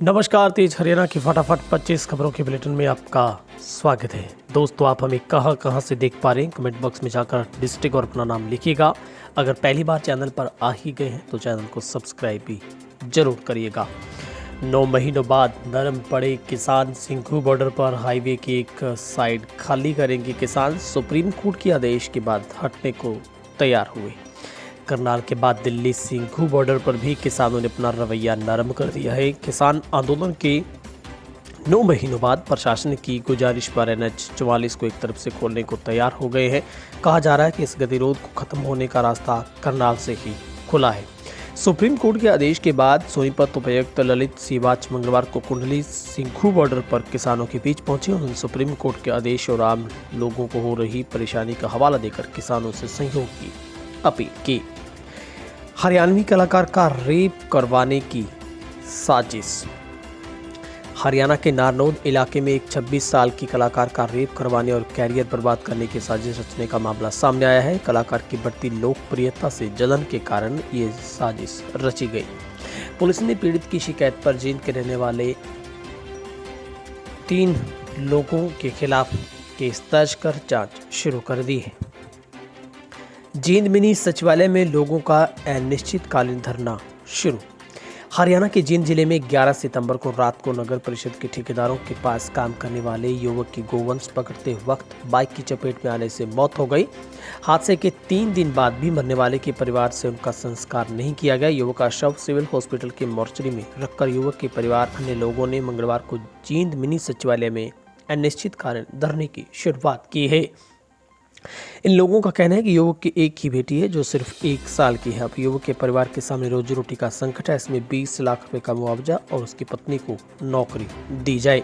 नमस्कार, तेज हरियाणा की फटाफट 25 खबरों के बुलेटिन में आपका स्वागत है। दोस्तों, आप हमें कहां से देख पा रहे हैं, कमेंट बॉक्स में जाकर डिस्ट्रिक्ट और अपना नाम लिखिएगा। अगर पहली बार चैनल पर आ ही गए हैं तो चैनल को सब्सक्राइब भी जरूर करिएगा। 9 महीनों बाद नरम पड़े किसान। सिंघू बॉर्डर पर हाईवे की एक साइड खाली करेंगे किसान। सुप्रीम कोर्ट के आदेश के बाद हटने को तैयार हुए। करनाल के बाद दिल्ली सिंघू बॉर्डर पर भी किसानों ने अपना रवैया नरम कर दिया है। किसान आंदोलन के 9 महीनों बाद प्रशासन की गुजारिश पर NH 44 को एक तरफ से खोलने को तैयार हो गए हैं। कहा जा रहा है कि इस गतिरोध को खत्म होने का रास्ता करनाल से ही खुला है। सुप्रीम कोर्ट के आदेश के बाद सोनीपत उपायुक्त ललित सिवाच मंगलवार को कुंडली सिंघू बॉर्डर पर किसानों के बीच पहुंचे। उन्होंने सुप्रीम कोर्ट के आदेश और आम लोगों को हो रही परेशानी का हवाला देकर किसानों से सहयोग की अपील की। हरियाणवी कलाकार का रेप करवाने की साजिश। हरियाणा के नारनौल इलाके में एक 26 साल की कलाकार का रेप करवाने और कैरियर बर्बाद करने की साजिश रचने का मामला सामने आया है। कलाकार की बढ़ती लोकप्रियता से जलन के कारण ये साजिश रची गई। पुलिस ने पीड़ित की शिकायत पर जींद के रहने वाले 3 लोगों के खिलाफ केस दर्ज कर जांच शुरू कर दी है। जींद मिनी सचिवालय में लोगों का अनिश्चितकालीन धरना शुरू। हरियाणा के जींद जिले में 11 सितंबर को रात को नगर परिषद के ठेकेदारों के पास काम करने वाले युवक की गोवंश पकड़ते वक्त बाइक की चपेट में आने से मौत हो गई। हादसे के 3 दिन बाद भी मरने वाले के परिवार से उनका संस्कार नहीं किया गया। युवक का शव सिविल हॉस्पिटल के मोर्चरी में रखकर युवक के परिवार अन्य लोगों ने मंगलवार को जींद मिनी सचिवालय में अनिश्चितकालीन धरने की शुरुआत की है। इन लोगों का कहना है कि युवक की एक ही बेटी है जो सिर्फ 1 साल की है। अब युवक के परिवार के सामने रोजी रोटी का संकट है। इसमें 20 लाख रुपए का मुआवजा और उसकी पत्नी को नौकरी दी जाए।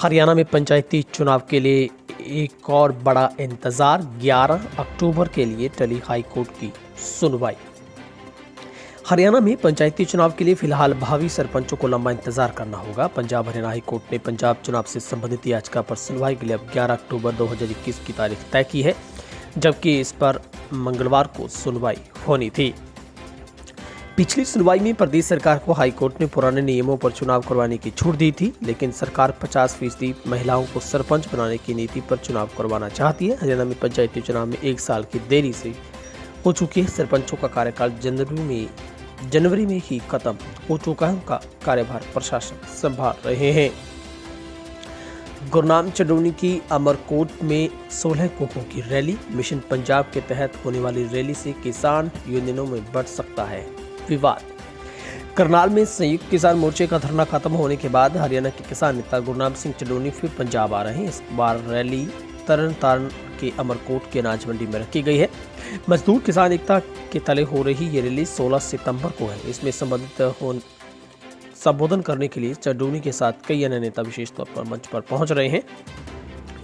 हरियाणा में पंचायती चुनाव के लिए एक और बड़ा इंतजार। 11 अक्टूबर के लिए टली हाई कोर्ट की सुनवाई। हरियाणा में पंचायती चुनाव के लिए फिलहाल भावी सरपंचों को लंबा इंतजार करना होगा। पंजाब हरियाणा हाई कोर्ट ने पंजाब चुनाव से संबंधित याचिका पर सुनवाई के लिए अब 11 अक्टूबर 2021 की तारीख तय की है, जबकि इस पर मंगलवार को सुनवाई होनी थी। पिछली सुनवाई में प्रदेश सरकार को हाई कोर्ट ने पुराने नियमों पर चुनाव करवाने की छूट दी थी, लेकिन सरकार 50% महिलाओं को सरपंच बनाने की नीति पर चुनाव करवाना चाहती है। हरियाणा में पंचायती चुनाव में 1 साल की देरी से हो चुकी है। सरपंचों का कार्यकाल जनवरी में ही खत्म हो चुका है। उनका कार्यभार प्रशासन संभाल रहे हैं। गुरनाम चंडोनी की अमरकोट में 16 कोकों की रैली। मिशन पंजाब के तहत होने वाली रैली से किसान यूनियनों में बढ़ सकता है विवाद। करनाल में संयुक्त किसान मोर्चे का धरना खत्म होने के बाद हरियाणा के किसान नेता गुरनाम सिंह चंडोनी फिर पंजाब आ रहे हैं। इस बार रैली तरन तारण के अमरकोट के अनाज मंडी में रखी गई है। मजदूर किसान एकता के तले हो रही ये रैली 16 सितंबर को है। इसमें संबोधन करने के लिए चंडोनी के साथ कई अन्य नेता विशेष तौर पर मंच पर पहुंच रहे हैं।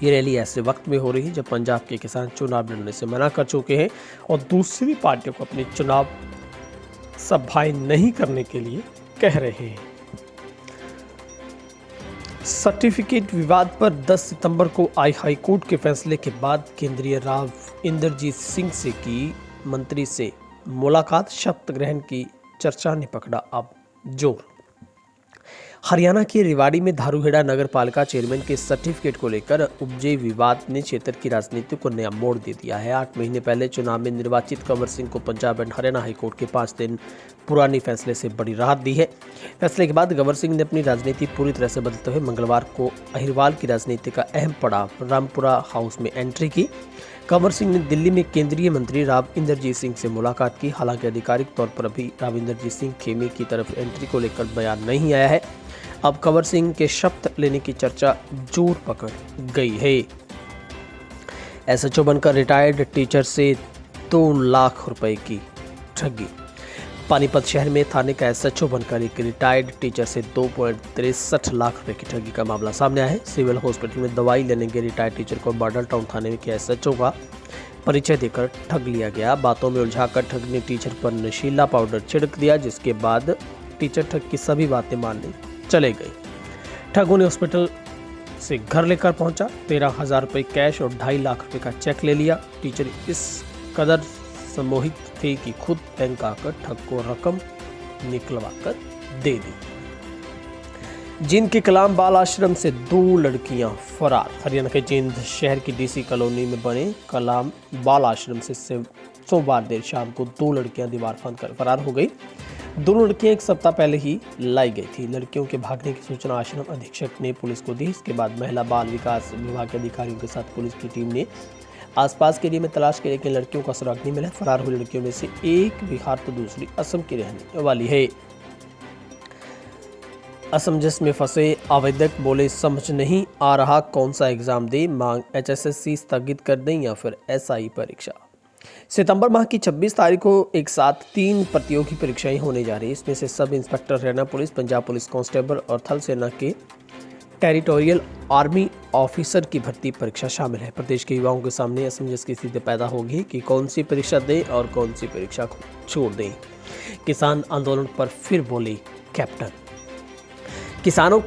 ये रैली ऐसे वक्त में हो रही है जब पंजाब के किसान चुनाव लड़ने से मना कर चुके हैं और दूसरी पार्टियों को अपनी चुनाव सभाएं नहीं करने के लिए कह रहे हैं। सर्टिफिकेट विवाद पर 10 सितंबर को आई हाई कोर्ट के फैसले के बाद केंद्रीय राव इंद्रजीत सिंह से की मंत्री से मुलाकात। शपथ ग्रहण की चर्चा ने पकड़ा अब जोर। हरियाणा के रेवाड़ी में धारूहेड़ा नगर पालिका चेयरमैन के सर्टिफिकेट को लेकर उपजे विवाद ने क्षेत्र की राजनीति को नया मोड़ दे दिया है। 8 महीने पहले चुनाव में निर्वाचित कंवर सिंह को पंजाब एंड हरियाणा हाईकोर्ट के 5 दिन पुरानी फैसले से बड़ी राहत दी है। फैसले के बाद कंवर सिंह ने अपनी राजनीति पूरी तरह से बदलते हुए मंगलवार को अहिरवाल की राजनीति का अहम पड़ाव रामपुरा हाउस में एंट्री की। कंवर सिंह ने दिल्ली में केंद्रीय मंत्री राव इंद्रजीत सिंह से मुलाकात की। हालांकि आधिकारिक तौर पर अभी राव इंद्रजीत सिंह खेमे की तरफ एंट्री को लेकर बयान नहीं आया है। अब कंवर सिंह के शपथ लेने की चर्चा जोर पकड़ गई है। एसएचओ बनकर रिटायर्ड टीचर से 2 लाख रुपए की ठगी। पानीपत शहर में थाने का एसएचओ बनकर एक रिटायर्ड टीचर से 2.63 लाख रुपए की ठगी का मामला सामने आया है। सिविल हॉस्पिटल में दवाई लेने के रिटायर्ड टीचर को मॉडल टाउन थाने के एसएचओ का परिचय देकर ठग लिया गया। बातों में उलझाकर ठग ने टीचर पर नशीला पाउडर छिड़क दिया, जिसके बाद टीचर ठग की सभी बातें मानने चले गए। ठगों ने हॉस्पिटल से घर लेकर पहुंचा। 13,000 रुपये कैश और 2.5 लाख रुपए का चेक ले लिया। टीचर इस कदर सम्मोहित थे कि खुद बैंक आकर ठग को रकम निकलवा कर दे दी। जींद के कलाम बाल आश्रम से 2 लड़कियां फरार। हरियाणा के जींद शहर की डीसी कॉलोनी में बने कलाम बाल आश्रम से सोमवार देर शाम को 2 लड़कियां दीवार फांदकर फरार हो गई। दोनों लड़कियां 1 सप्ताह पहले ही लाई गई थी। लड़कियों के भागने की सूचना आश्रम अधीक्षक ने पुलिस को दी। इसके बाद महिला बाल विकास विभाग के अधिकारियों के साथ पुलिस की टीम ने आसपास के एरिया में तलाश की, लेकिन लड़कियों का सुराग नहीं मिला। फरार हुई लड़कियों में से एक बिहार तो दूसरी असम की रहने वाली है। असमंजस में फंसे आवेदक बोले, समझ नहीं आ रहा कौन सा एग्जाम दे, मांग HSSC स्थगित कर दें या फिर SI परीक्षा। सितंबर माह की 26 तारीख को एक साथ 3 प्रतियोगी परीक्षाएं होने जा रही है। इसमें से sub inspector, Haryana police, Punjab police constable और थल सेना के टेरिटोरियल आर्मी ऑफिसर की भर्ती परीक्षा शामिल है। प्रदेश के युवाओं के सामने असमंजस की स्थिति पैदा होगी कि कौन सी परीक्षा दें और कौन सी परीक्षा छोड़ दें। किसान आंदोलन पर फिर बोले कैप्टन। किसानों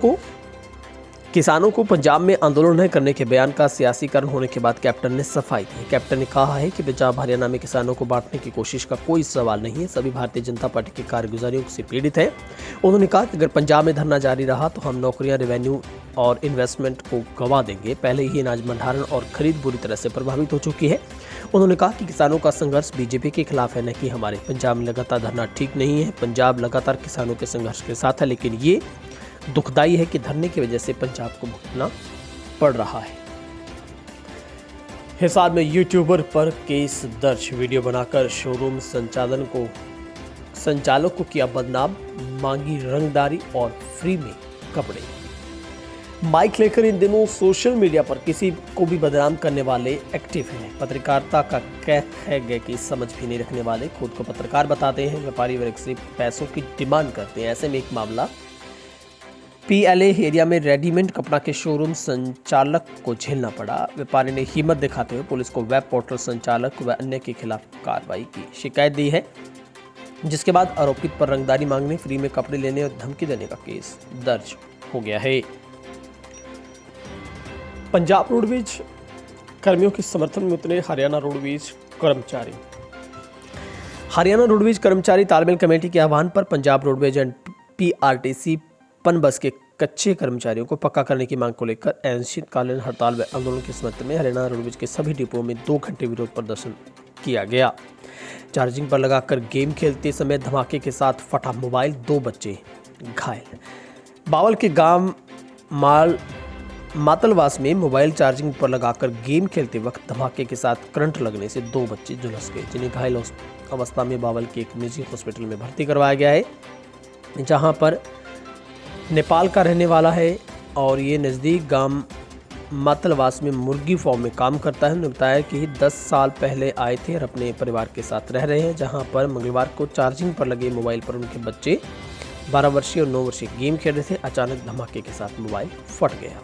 को पंजाब में आंदोलन न करने के बयान का सियासीकरण होने के बाद कैप्टन ने सफाई दी। कैप्टन ने कहा है कि पंजाब हरियाणा में किसानों को बांटने की कोशिश का कोई सवाल नहीं है। सभी भारतीय जनता पार्टी की कारगुजारियों से पीड़ित है। उन्होंने कहा कि अगर पंजाब में धरना जारी रहा तो हम नौकरियां, रेवेन्यू और इन्वेस्टमेंट को गंवा देंगे। पहले ही अनाज भंडारण और खरीद बुरी तरह से प्रभावित हो चुकी है। उन्होंने कहा कि किसानों का संघर्ष बीजेपी के खिलाफ है, न कि हमारे। पंजाब में लगातार धरना ठीक नहीं है। पंजाब लगातार किसानों के संघर्ष के साथ है, लेकिन ये दुखदायी है कि धरने की वजह से पंजाब को भुगतना पड़ रहा है। हिसार में यूट्यूबर पर केस दर्ज। वीडियो बनाकर शोरूम संचालक को किया बदनाम, मांगी रंगदारी और फ्री में कपड़े। माइक लेकर इन दिनों सोशल मीडिया पर किसी को भी बदनाम करने वाले एक्टिव हैं। पत्रकारिता का कैफ है कि समझ भी नहीं रखने वाले खुद को पत्रकार बताते हैं, व्यापारी वर्ग से पैसों की डिमांड करते हैं। ऐसे में एक मामला PLA एरिया में रेडीमेड कपड़ा के शोरूम संचालक को झेलना पड़ा। व्यापारी ने हिम्मत दिखाते हुए पुलिस को वेब पोर्टल संचालक व अन्य के खिलाफ कार्रवाई की शिकायत दी है, जिसके बाद आरोपित पर रंगदारी मांगने, फ्री में कपड़े लेने और धमकी देने का केस दर्ज हो गया है। पंजाब रोडवेज कर्मियों के समर्थन में उतरे हरियाणा रोडवेज कर्मचारी। हरियाणा रोडवेज कर्मचारी तालमेल कमेटी के आह्वान पर पंजाब रोडवेज एंड PRTC पन बस के कच्चे कर्मचारियों को पक्का करने की मांग को लेकर अनिश्चितकालीन हड़ताल व आंदोलन के समर्थन में हरियाणा रोडवेज के सभी डिपों में 2 घंटे विरोध प्रदर्शन किया गया। चार्जिंग पर लगाकर गेम खेलते समय धमाके के साथ फटा मोबाइल, 2 बच्चे घायल। बावल के गांव मातलवास में मोबाइल चार्जिंग पर लगाकर गेम खेलते वक्त धमाके के साथ करंट लगने से 2 बच्चे झुलस गए, जिन्हें घायल अवस्था में बावल के एक निजी हॉस्पिटल में भर्ती करवाया गया है, जहां पर नेपाल का रहने वाला है और ये नज़दीक गांव मातलवास में मुर्गी फार्म में काम करता है। उन्होंने बताया कि 10 साल पहले आए थे और अपने परिवार के साथ रह रहे हैं, जहां पर मंगलवार को चार्जिंग पर लगे मोबाइल पर उनके बच्चे 12 वर्षीय और 9 वर्षीय गेम खेल रहे थे। अचानक धमाके के साथ मोबाइल फट गया।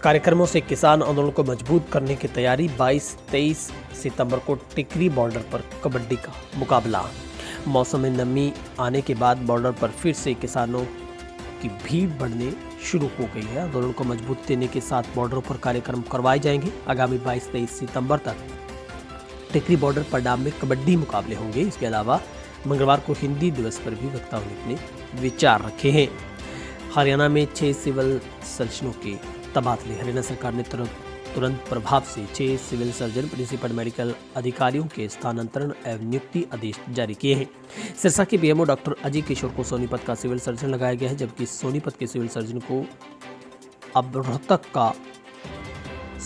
कार्यक्रमों से किसान आंदोलन को मजबूत करने की तैयारी। 22-23 सितंबर को टिकरी बॉर्डर पर कबड्डी का मुकाबला। मौसम में नमी आने के बाद बॉर्डर पर फिर से किसानों की भीड़ बढ़ने शुरू हो गई है। आंदोलन को मजबूत देने के साथ बॉर्डरों पर कार्यक्रम करवाए जाएंगे। आगामी 22-23 सितंबर तक टिकरी बॉर्डर पर डाम में कबड्डी मुकाबले होंगे। इसके अलावा मंगलवार को हिंदी दिवस पर भी वक्ताओं ने अपने विचार रखे हैं। हरियाणा में 6 सिविल सर्जनों के तबादले। हरियाणा सरकार ने तुरंत प्रभाव से 6 सिविल सर्जन, प्रिंसिपल मेडिकल अधिकारियों के स्थानांतरण एवं नियुक्ति आदेश जारी किए हैं। सिरसा के BMO डॉक्टर अजय किशोर को सोनीपत का सिविल सर्जन लगाया गया है, जबकि सोनीपत के सिविल सर्जन को अब रोहतक का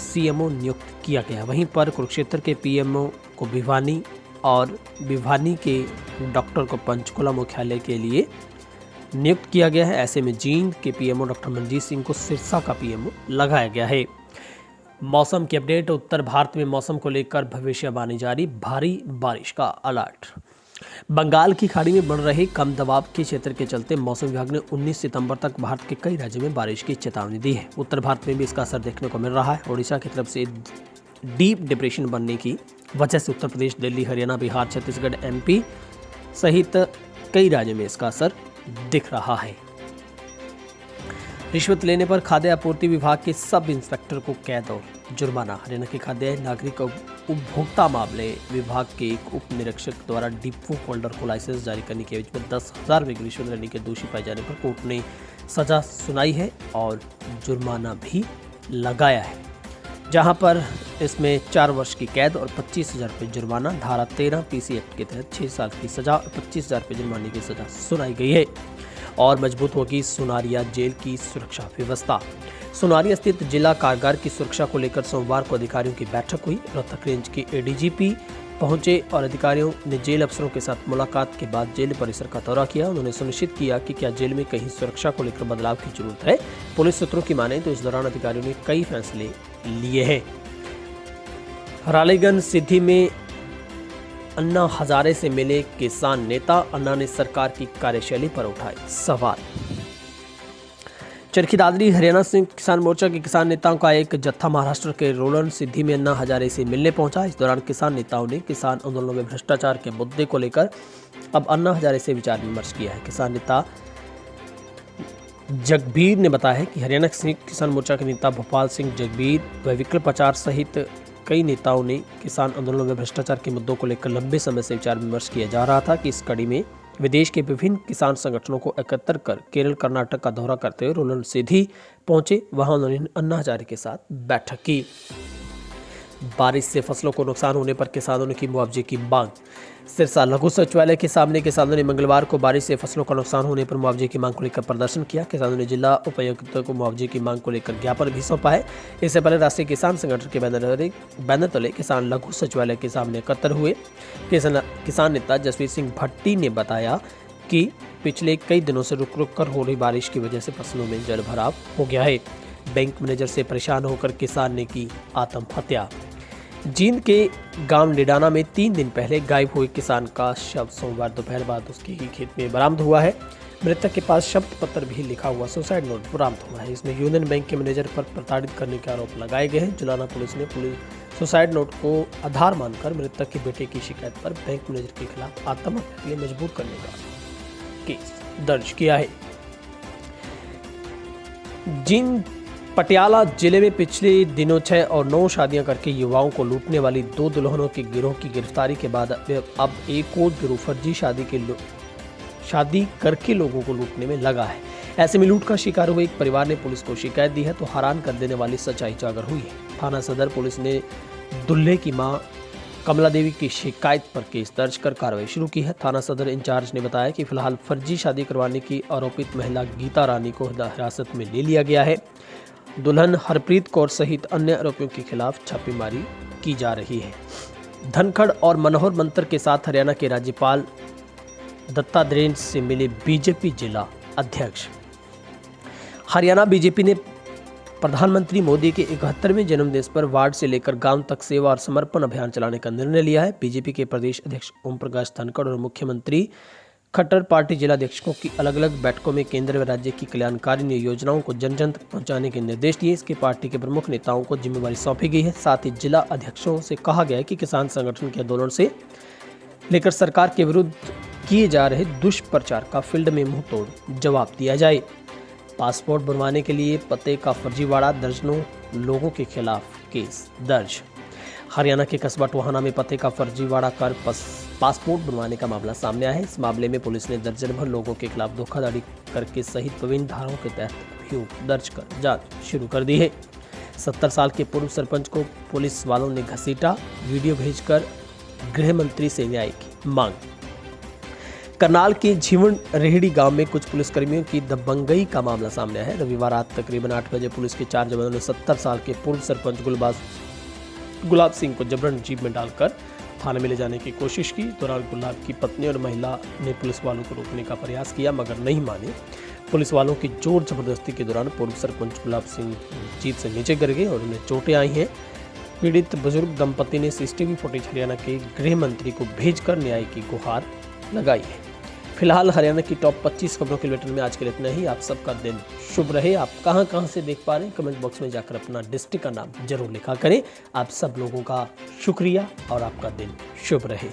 CMO नियुक्त किया गया। वहीं पर कुरुक्षेत्र के PMO को भिवानी और भिवानी के डॉक्टर को पंचकुला मुख्यालय के लिए नियुक्त किया गया है। ऐसे में जींद के PMO डॉक्टर मनजीत सिंह को सिरसा का PMO लगाया गया है। मौसम की अपडेट। उत्तर भारत में मौसम को लेकर भविष्यवाणी जारी। भारी बारिश का अलर्ट। बंगाल की खाड़ी में बढ़ रहे कम दबाव के क्षेत्र के चलते मौसम विभाग ने 19 सितंबर तक भारत के कई राज्यों में बारिश की चेतावनी दी है। उत्तर भारत में भी इसका असर देखने को मिल रहा है। ओडिशा की तरफ से डीप डिप्रेशन बनने की वजह से उत्तर प्रदेश, दिल्ली, हरियाणा, बिहार, छत्तीसगढ़, MP सहित कई राज्यों में इसका असर दिख रहा है। रिश्वत लेने पर खाद्य आपूर्ति विभाग के सब इंस्पेक्टर को कैद और जुर्माना। हरियाणा के खाद्य नागरिक उपभोक्ता मामले विभाग के एक उप निरीक्षक द्वारा डिपो होल्डर को लाइसेंस जारी करने के एवज में 10,000 रुपये की रिश्वत लेने के दोषी पाए जाने पर कोर्ट ने सजा सुनाई है और जुर्माना भी लगाया है, जहां पर इसमें 4 वर्ष की कैद और 25,000 रुपये जुर्माना, धारा 13 पीसी एक्ट के तहत 6 साल की सजा और 25,000 रुपये जुर्माने की सजा सुनाई गई है। और मजबूत होगी सुनारिया जेल की सुरक्षा व्यवस्था। सुनारिया स्थित जिला कारागार की सुरक्षा को लेकर सोमवार को अधिकारियों की बैठक हुई। रोहतक रेंज के एडीजीपी पहुंचे और अधिकारियों ने जेल अफसरों के साथ मुलाकात के बाद जेल परिसर का दौरा किया। उन्होंने सुनिश्चित किया कि क्या जेल में कहीं सुरक्षा को लेकर बदलाव की जरूरत है। पुलिस सूत्रों की माने तो इस दौरान अधिकारियों ने कई फैसले लिए हैं। रालेगंज सिद्धि में अन्ना हजारे से मिले किसान नेता। अन्ना ने सरकार की कार्यशैली पर उठाए सवाल। चरखी दादरी हरियाणा संघ किसान मोर्चा के किसान नेताओं का एक जत्था महाराष्ट्र के रोलन सिद्धि में अन्ना हजारे से मिलने पहुंचा। इस दौरान किसान नेताओं ने किसान आंदोलनों में भ्रष्टाचार के मुद्दे को लेकर अब अन्ना हजारे से विचार विमर्श किया है। किसान नेता जगबीर ने बताया है कि हरियाणा किसान मोर्चा के नेता भोपाल सिंह जगबीर व विकल्प आचार सहित कई नेताओं ने किसान आंदोलनों में भ्रष्टाचार के मुद्दों को लेकर लंबे समय से विचार विमर्श किया जा रहा था कि इस कड़ी में विदेश के विभिन्न किसान संगठनों को एकत्र कर केरल कर्नाटक का दौरा करते हुए रोलन सिद्धि पहुंचे। वहां उन्होंने अन्ना हजारे के साथ बैठक की। बारिश से फसलों को नुकसान होने पर किसानों ने की मुआवजे की मांग। सिरसा लघु सचिवालय के सामने किसानों ने मंगलवार को बारिश से फसलों का नुकसान होने पर मुआवजे की मांग को लेकर प्रदर्शन किया। किसानों ने जिला उपायुक्त को मुआवजे की मांग को लेकर ज्ञापन भी सौंपा है। इससे पहले राष्ट्रीय किसान संगठन के बैनर तले किसान लघु सचिवालय के सामने एकत्र हुए। किसान नेता जसवीर सिंह भट्टी ने बताया कि पिछले कई दिनों से रुक रुक कर हो रही बारिश की वजह से फसलों में जल भराव हो गया है। बैंक मैनेजर से परेशान होकर किसान ने की आत्महत्या। जींद के गांव निडाना में 3 दिन पहले गायब हुए किसान का शव सोमवार दोपहर बाद उसके ही खेत में बरामद हुआ है। मृतक के पास शब्द पत्र भी लिखा हुआ सुसाइड नोट बरामद हुआ है। इसमें यूनियन बैंक के मैनेजर पर प्रताड़ित करने के आरोप लगाए गए हैं। जुलाना पुलिस ने सुसाइड नोट को आधार मानकर मृतक के बेटे की शिकायत पर बैंक मैनेजर के खिलाफ आत्महत्या के लिए मजबूर करने का केस दर्ज किया है। जींद पटियाला जिले में पिछले दिनों 6 और 9 शादियां करके युवाओं को लूटने वाली 2 दुल्हनों के गिरोह की गिरफ्तारी के बाद अब एक और गिरोह फर्जी शादी करके लोगों को लूटने में लगा है। ऐसे में लूट का शिकार हुए एक परिवार ने पुलिस को शिकायत दी है तो हैरान कर देने वाली सच्चाई उजागर हुई है। थाना सदर पुलिस ने दुल्हे की मां कमला देवी की शिकायत पर केस दर्ज कर कार्रवाई शुरू की है। थाना सदर इंचार्ज ने बताया कि फिलहाल फर्जी शादी करवाने की आरोपित महिला गीता रानी को हिरासत में ले लिया गया है। दुल्हन हरप्रीत कौर सहित अन्य आरोपियों के खिलाफ छापेमारी की जा रही है। धनखड़ और मनोहर मंत्र के साथ हरियाणा के राज्यपाल दत्तात्रेय से मिले बीजेपी जिला अध्यक्ष। हरियाणा बीजेपी ने प्रधानमंत्री मोदी के 71वें जन्मदिन पर वार्ड से लेकर गांव तक सेवा और समर्पण अभियान चलाने का निर्णय लिया है। बीजेपी के प्रदेश अध्यक्ष ओम प्रकाश धनखड़ और मुख्यमंत्री खट्टर पार्टी जिलाध्यक्षों की अलग अलग बैठकों में केंद्र व राज्य की कल्याणकारी योजनाओं को जन जन तक पहुंचाने के निर्देश दिए। इसके पार्टी के प्रमुख नेताओं को जिम्मेवारी सौंपी गई है। साथ ही जिला अध्यक्षों से कहा गया है कि किसान संगठन के आंदोलन से लेकर सरकार के विरुद्ध किए जा रहे दुष्प्रचार का फील्ड में मुंह तोड़ जवाब दिया जाए। पासपोर्ट बनवाने के लिए पते का फर्जीवाड़ा, दर्जनों लोगों के खिलाफ केस दर्ज। हरियाणा के कस्बा टोहाना में पते का फर्जीवाड़ा कर पासपोर्ट बनवाने का मामला सामने आया है। इस मामले में पुलिस ने दर्जन भर लोगों के खिलाफ धोखाधड़ी करके सहित विभिन्न धाराओं के तहत अभियोग दर्ज कर जांच शुरू कर दी है। 70 साल के पूर्व सरपंच को पुलिस वालों ने घसीटा, वीडियो भेजकर गृह मंत्री से न्याय की मांग। करनाल के झीवण रेहड़ी गांव में कुछ पुलिसकर्मियों की दबंगई का मामला सामने आया है। रविवार रात तकरीबन 8 बजे पुलिस के 4 जवानों ने 70 साल के पूर्व सरपंच गुलाब सिंह को जबरन जीप में डालकर थाने में ले जाने की कोशिश की। दौरान गुलाब की पत्नी और महिला ने पुलिस वालों को रोकने का प्रयास किया मगर नहीं माने। पुलिस वालों की जोर जबरदस्ती के दौरान पूर्व सरपंच गुलाब सिंह जीप से नीचे गिर गए और उन्हें चोटें आई हैं। पीड़ित बुजुर्ग दंपति ने सीसीटीवी फुटेज हरियाणा के गृह मंत्री को भेजकर न्याय की गुहार लगाई है। फिलहाल हरियाणा की टॉप 25 खबरों के बुलेटिन में आज के लिए इतना ही। आप सबका दिन शुभ रहे। आप कहां से देख पा रहे हैं कमेंट बॉक्स में जाकर अपना डिस्ट्रिक्ट का नाम जरूर लिखा करें। आप सब लोगों का शुक्रिया और आपका दिन शुभ रहे।